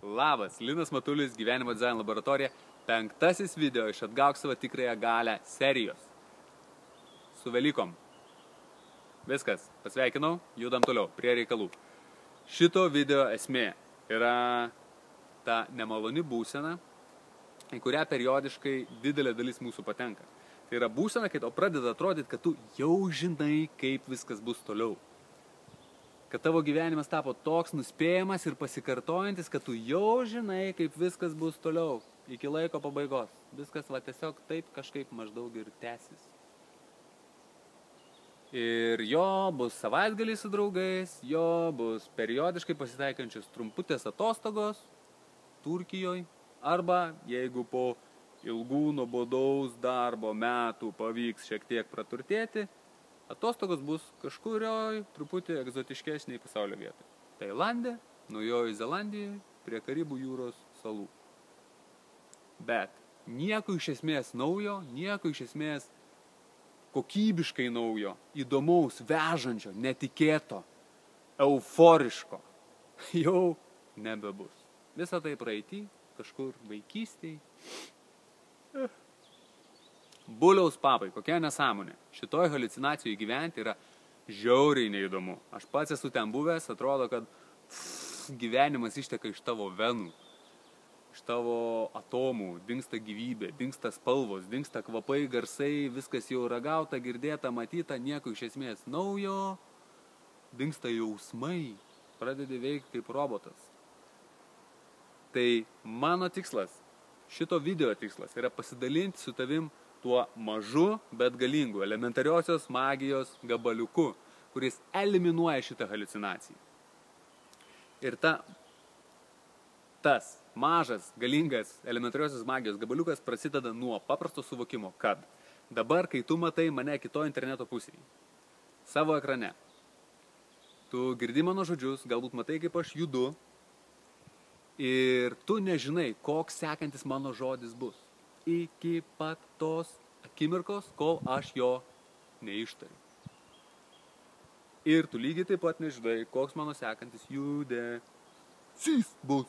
Labas, Linas Matulis, Gyvenimo dizaino laboratorija, 5. video iš Atgauk savo tikrąją galią serijos. Su Velykom. Viskas, pasveikinau, judam toliau, prie reikalų. Šito video esmė yra ta nemaloni būsena, į kurią periodiškai didelė dalis mūsų patenka. Tai yra būsena, kai tau pradeda atrodyti, kad tu jau žinai, kaip viskas bus toliau. Kad tavo gyvenimas tapo toks nuspėjamas ir pasikartojantis, kad tu jau žinai, kaip viskas bus toliau, iki laiko pabaigos. Viskas va tiesiog taip kažkaip maždaug ir tęsis. Ir jo bus savaitgaliai su draugais, jo bus periodiškai pasitaikančios trumputės atostogos Turkijoje, arba jeigu po ilgų nuobodaus darbo metų pavyks šiek tiek praturtėti, atostogos bus kažkurioj truputį egzotiškesniai pasaulio vietoje. Tailande, Naujojoje Zelandijoje, prie Karibų jūros salų. Bet nieko iš esmės naujo, nieko iš esmės kokybiškai naujo, įdomaus, vežančio, netikėto, euforiško jau nebebus. Visą tai praeitį, kažkur vaikystėj. Buliaus papai, kokia nesąmonė. Šitoj haliucinacijoj gyventi yra žiauriai neįdomu. Aš pats esu ten buvęs, atrodo, kad gyvenimas išteka iš tavo venų, iš tavo atomų, dingsta gyvybė, dingsta spalvos, dingsta kvapai, garsai, viskas jau ragauta, girdėta, matyta, nieko iš esmės naujo, dingsta jausmai, pradedi veikti kaip robotas. Tai mano tikslas, šito video tikslas yra pasidalinti su tavim tuo mažu, bet galingu, elementariosios magijos gabaliuku, kuris eliminuoja šitą haliucinaciją. Ir tas mažas, galingas, elementariosios magijos gabaliukas prasideda nuo paprasto suvokimo, kad dabar, kai tu matai mane kito interneto pusėje, savo ekrane, tu girdi mano žodžius, galbūt matai, kaip aš judu, ir tu nežinai, koks sekantis mano žodis bus. Iki pat tos akimirkos, kol aš jo neištariu. Ir tu lygiai taip pat nežinai, koks mano sekantis judesys bus.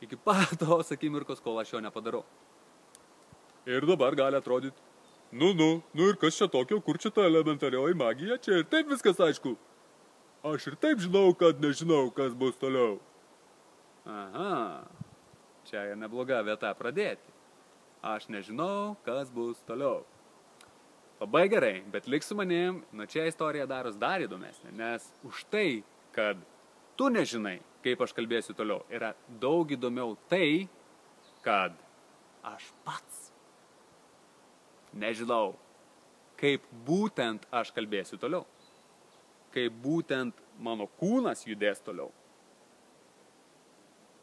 Iki pat tos akimirkos, kol aš jo nepadarau. Ir dabar gali atrodyti, nu ir kas čia tokio, kur čia ta elementarioji magija, čia ir taip viskas aišku. Aš ir taip žinau, kad nežinau, kas bus toliau. Aha, čia yra nebloga vieta pradėti. Aš nežinau, kas bus toliau. Labai gerai, bet lik su manim, nuo čia istorija daros dar įdomesnė, nes už tai, kad tu nežinai, kaip aš kalbėsiu toliau, yra daug įdomiau tai, kad aš pats nežinau, kaip būtent aš kalbėsiu toliau, kaip būtent mano kūnas judės toliau.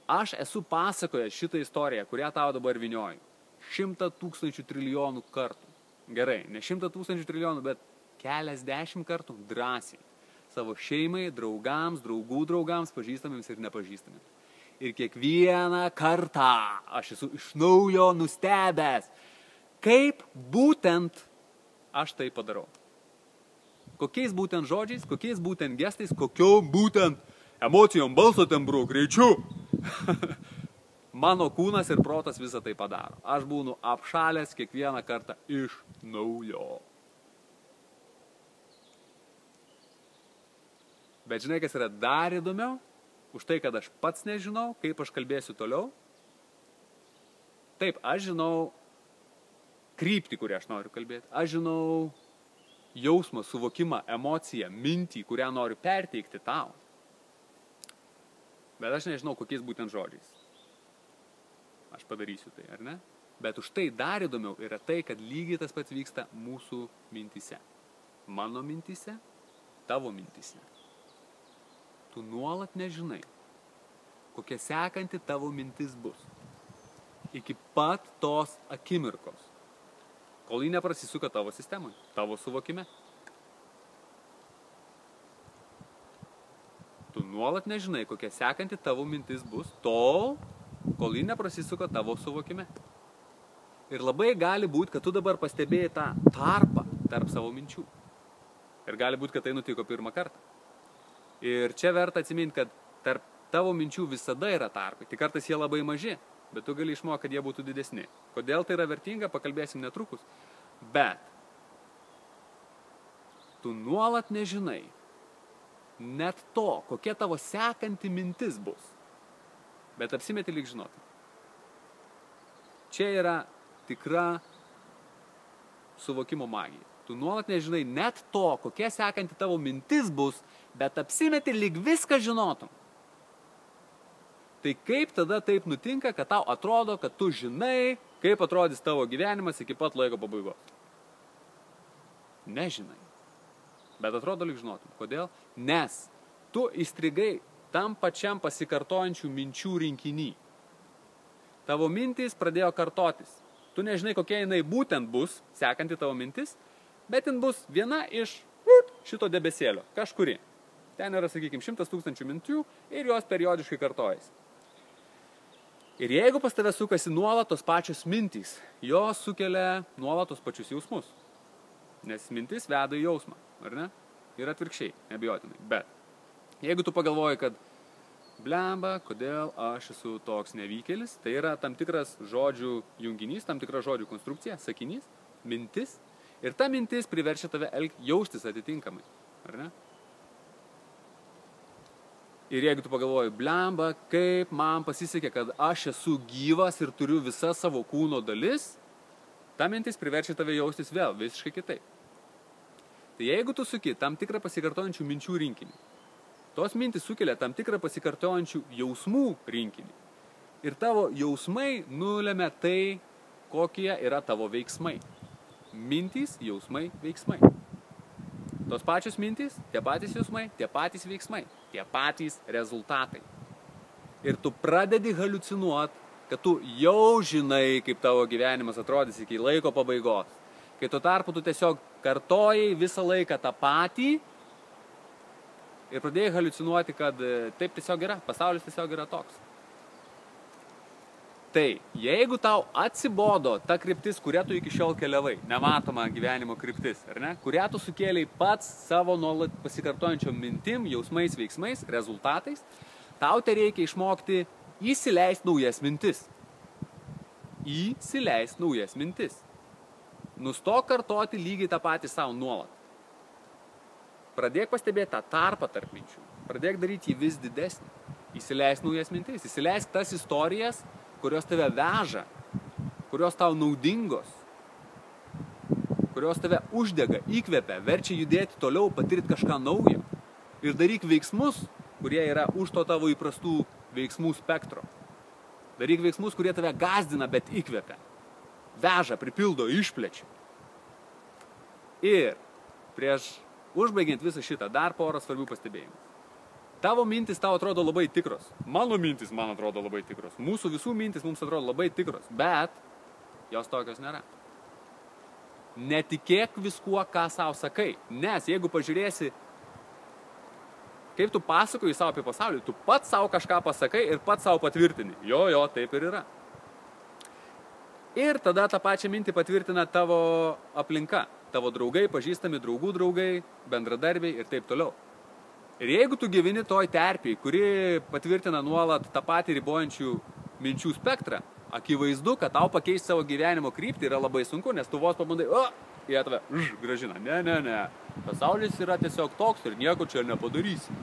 Aš esu pasakojęs šitą istoriją, kurią tau dabar vynioju. 100 000 trilijonų kartų. Gerai, ne 100 000 trilijonų, bet keliasdešimt kartų drąsiai. Savo šeimai, draugams, draugų draugams, pažįstamiems ir nepažįstamiems. Ir kiekvieną kartą aš esu iš naujo nustebęs, kaip būtent aš tai padarau. Kokiais būtent žodžiais, kokiais būtent gestais, kokiom būtent emocijom, balso tembru, greičiu. Mano kūnas ir protas visą tai padaro. Aš būnu apšalęs kiekvieną kartą iš naujo. Bet žinai, kas yra dar įdomiau? Už tai, kad aš pats nežinau, kaip aš kalbėsiu toliau. Taip, aš žinau kryptį, kurią aš noriu kalbėti. Aš žinau jausmą, suvokimą, emociją, mintį, kurią noriu perteikti tau. Bet aš nežinau, kokiais būtent žodžiais aš padarysiu tai, ar ne? Bet už tai dar įdomiau yra tai, kad lygiai tas pats vyksta mūsų mintise. Mano mintise, tavo mintise. Tu nuolat nežinai, kokia sekanti tavo mintis bus. Iki pat tos akimirkos, kol ji neprasisuka tavo sistemoje, tavo suvokime. Tu nuolat nežinai, kokia sekanti tavo mintis bus, tol, kol ji neprasisuka tavo suvokime. Ir labai gali būti, kad tu dabar pastebėjai tą tarpą tarp savo minčių. Ir gali būti, kad tai nutiko pirmą kartą. Ir čia verta atsiminti, kad tarp tavo minčių visada yra tarpai. Tik kartais jie labai maži, bet tu gali išmokti, kad jie būtų didesni. Kodėl tai yra vertinga, pakalbėsim netrukus. Bet tu nuolat nežinai net to, kokia tavo sekanti mintis bus. Bet apsimeti lyg žinoti. Čia yra tikra suvokimo magija. Tu nuolat nežinai net to, kokia sekanti tavo mintis bus, bet apsimeti lyg viską žinotum. Tai kaip tada taip nutinka, kad tau atrodo, kad tu žinai, kaip atrodys tavo gyvenimas iki pat laiko pabaigos? Nežinai. Bet atrodo lyg žinotum. Kodėl? Nes tu įstrigai tam pačiam pasikartojančių minčių rinkinį. Tavo mintys pradėjo kartotis. Tu nežinai, kokia jinai būtent bus, sekanti tavo mintis, bet jin bus viena iš šito debesėlio, kažkuri. Ten yra, sakykime, 100 000 minčių ir jos periodiškai kartojasi. Ir jeigu pas tave sukasi nuolat tos pačios mintys, jos sukelia nuolat tos pačius jausmus. Nes mintis veda į jausmą, ar ne? Ir atvirkščiai, nebijotinai. Bet jeigu tu pagalvoji, kad blemba, kodėl aš esu toks nevykėlis, tai yra tam tikras žodžių junginys, tam tikra žodžių konstrukcija, sakinys, mintis. Ir ta mintis priverčia tave jaustis atitinkamai, ar ne? Ir jeigu tu pagalvoji, blemba, kaip man pasisekė, kad aš esu gyvas ir turiu visas savo kūno dalis, ta mintis priverčia tave jaustis vėl visiškai kitaip. Tai jeigu tu suki tam tikrą pasikartojančių minčių rinkinį, tos mintis sukelia tam tikrą pasikartojančių jausmų rinkinį. Ir tavo jausmai nulemia tai, kokie yra tavo veiksmai. Mintys, jausmai, veiksmai. Tos pačios mintys, tie patys jausmai, tie patys veiksmai, tie patys rezultatai. Ir tu pradedi haliucinuot, kad tu jau žinai, kaip tavo gyvenimas atrodys iki laiko pabaigos. Kai tuo tarpu tu tiesiog kartojai visą laiką tą patį ir pradėjai haliucinuoti, kad taip tiesiog yra, pasaulis tiesiog yra toks. Tai, jeigu tau atsibodo ta kryptis, kurią tu iki šiol keliavai, nematoma gyvenimo kryptis, ar ne? Kurią tu sukėlei pats savo nuolat pasikartojančiom mintim, jausmais, veiksmais, rezultatais, tau tai reikia išmokti įsileist naujas mintis. Įsileist naujas mintis. Nustok kartoti lygiai tą patį savo nuolat. Pradėk pastebėti tą tarpą tarp minčių. Pradėk daryti jį vis didesnį. Įsileist naujas mintis. Įsileist tas istorijas, kurios tave veža, kurios tau naudingos, kurios tave uždega, įkvepia, verčia judėti toliau, patirti kažką naujo. Ir daryk veiksmus, kurie yra už to tavo įprastų veiksmų spektro. Daryk veiksmus, kurie tave gazdina, bet įkvepia. Veža, pripildo, išplečia. Ir prieš užbaigiant visą šitą, dar porą svarbių pastebėjimų. Tavo mintis tau atrodo labai tikros. Mano mintis man atrodo labai tikros. Mūsų visų mintis mums atrodo labai tikros. Bet jos tokios nėra. Netikėk viskuo, ką savo sakai. Nes jeigu pažiūrėsi, kaip tu pasakoji savo apie pasaulį, tu pats savo kažką pasakai ir pats savo patvirtini. Jo, taip ir yra. Ir tada tą pačią mintį patvirtina tavo aplinka. Tavo draugai, pažįstami draugų draugai, bendradarbiai ir taip toliau. Ir jeigu tu gyveni toj terpėj, kuri patvirtina nuolat tą patį ribojančių minčių spektrą, akivaizdu, kad tau pakeisti savo gyvenimo kryptį yra labai sunku, nes tu vos pabandai, jie tave gražina. Ne. Pasaulis yra tiesiog toks ir nieko čia nepadarysi.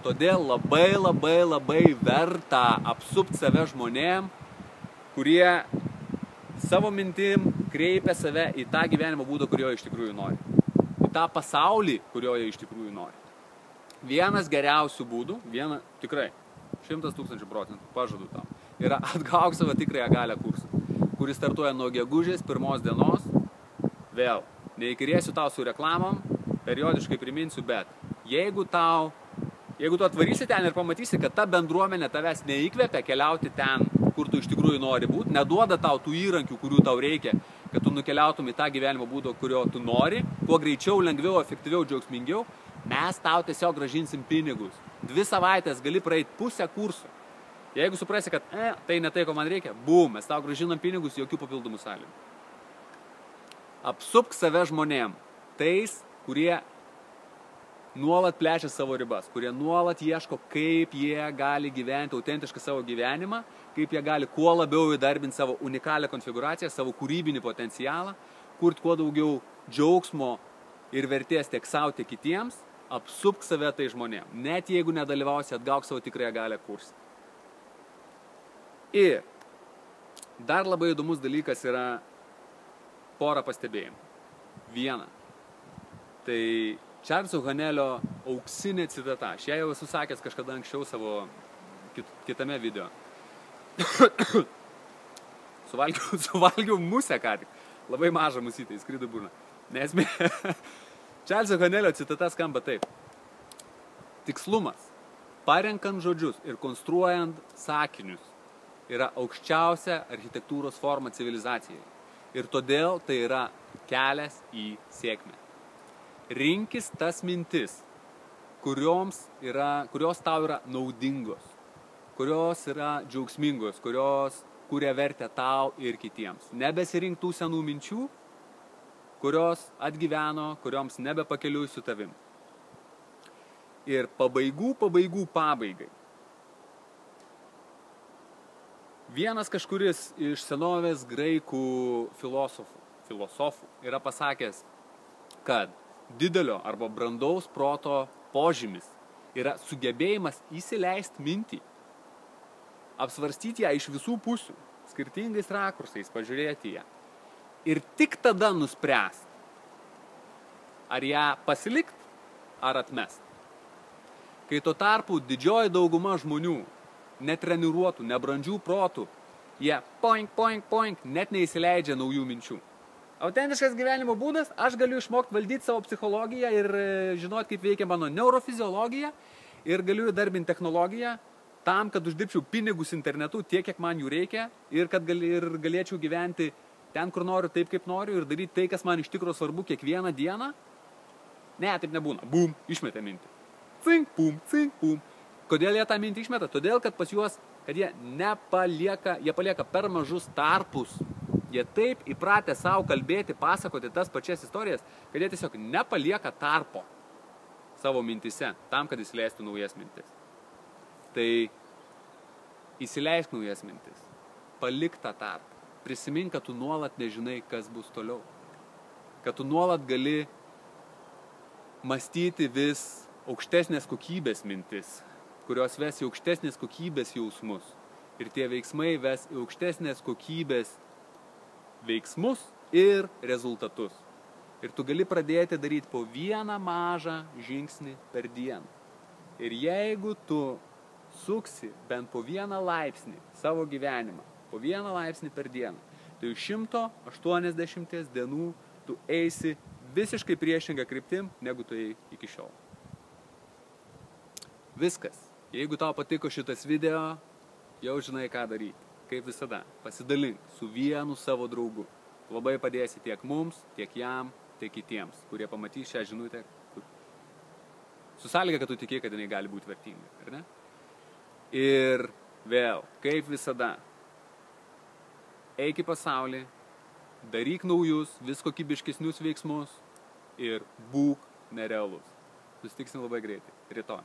Todėl labai verta apsupti save žmonėm, kurie savo mintim kreipia save į tą gyvenimo būdą, kurio iš tikrųjų nori. Į tą pasaulį, kurio jie iš tikrųjų nori. Vienas geriausių būdų, tikrai, 100 000%, pažadu tam, yra Atgauk savo tikrąją galią kursą, kuris startuoja nuo gegužės 1 dienos. Vėl, neįkirėsiu tau su reklamom, periodiškai priminsiu, bet jeigu tu atvarysi ten ir pamatysi, kad ta bendruomenė tavęs neįkvepia keliauti ten, kur tu iš tikrųjų nori būti, neduoda tau tų įrankių, kurių tau reikia, kad tu nukeliautum į tą gyvenimo būdą, kurio tu nori, kuo greičiau, lengviau, efektyviau, džiaugsmingiau, mes tau tiesiog gražinsim pinigus. 2 savaitės gali praeiti pusę kursų. Jeigu suprasi, kad tai ne tai, ko man reikia, mes tau gražinam pinigus, jokių papildomų sąlygų. Apsupk save žmonėm, tais, kurie nuolat plečia savo ribas, kurie nuolat ieško, kaip jie gali gyventi autentišką savo gyvenimą, kaip jie gali kuo labiau įdarbinti savo unikalią konfiguraciją, savo kūrybinį potencialą, kurti kuo daugiau džiaugsmo ir vertės tiek savo, tiek kitiems, apsupk save tai žmonėm. Net jeigu nedalyvausi, atgauk savo tikrąją galę kursą. Ir dar labai įdomus dalykas yra pora pastebėjimų. Viena. Tai Čarlzo Hanelio auksinė citata. Aš ją jau esu sakęs kažkada anksčiau savo kitame video. Suvalgiau musę ką tik. Labai mažą musytę, įskrido burną. Nesmė. Čarlzo Hanelio citata skamba taip. Tikslumas, parenkant žodžius ir konstruojant sakinius, yra aukščiausia architektūros forma civilizacijai. Ir todėl tai yra kelias į sėkmę. Rinkis tas mintis, kurios tau yra naudingos, kurios yra džiaugsmingos, kurios kuria vertę tau ir kitiems. Nebesirink tų senų minčių, kurios atgyveno, kurioms nebepakeliui su tavim. Ir pabaigai. Vienas kažkuris iš senovės graikų filosofų yra pasakęs, kad didelio arba brandaus proto požymis yra sugebėjimas įsileisti mintį, apsvarstyti ją iš visų pusių, skirtingais rakursais, pažiūrėti ją. Ir tik tada nuspręst, ar ją pasilikt, ar atmest. Kai tuo tarpu didžioji dauguma žmonių, netreniruotų, nebrandžių protų, jie poink, net neįsileidžia naujų minčių. Autentiškas gyvenimo būdas, aš galiu išmokti valdyti savo psichologiją ir žinoti, kaip veikia mano neurofiziologija ir galiu įdarbinti technologiją tam, kad uždirbčiau pinigus internetu tiek, kiek man jų reikia ir kad galėčiau gyventi ten, kur noriu, taip, kaip noriu ir daryti tai, kas man iš tikrųjų svarbu kiekvieną dieną. Ne, taip nebūna. Bum, išmetė mintį. Cink, pum. Kodėl jie tą mintį išmeta? Todėl, kad pas juos, kad jie palieka per mažus tarpus. Jie taip įpratę savo kalbėti, pasakoti tas pačias istorijas, kad jie tiesiog nepalieka tarpo savo mintise, tam, kad įsileistų naujas mintis. Tai įsileisk naujas mintis, palik tą tarpą. Prisimink, kad tu nuolat nežinai, kas bus toliau. Kad tu nuolat gali mąstyti vis aukštesnės kokybės mintis, kurios ves į aukštesnės kokybės jausmus. Ir tie veiksmai ves į aukštesnės kokybės veiksmus ir rezultatus. Ir tu gali pradėti daryti po vieną mažą žingsnį per dieną. Ir jeigu tu suksi bent po vieną laipsnį savo gyvenimą, po vieną laipsnį per dieną, tai 180 dienų tu eisi visiškai priešingą kryptim, negu tu iki šiol. Viskas. Jeigu tau patiko šitas video, jau žinai, ką daryti. Kaip visada, pasidalink su vienu savo draugu. Labai padėsi tiek mums, tiek jam, tiek kitiems, kurie pamatys šią žinutę. Su sąlyga, kad tu tikėjai, kad jinai gali būti vertinga, ar ne? Ir vėl, kaip visada, eik į pasaulį, daryk naujus, vis kokybiškesnius veiksmus ir būk nerealus. Susitiksim labai greitai, rytoj.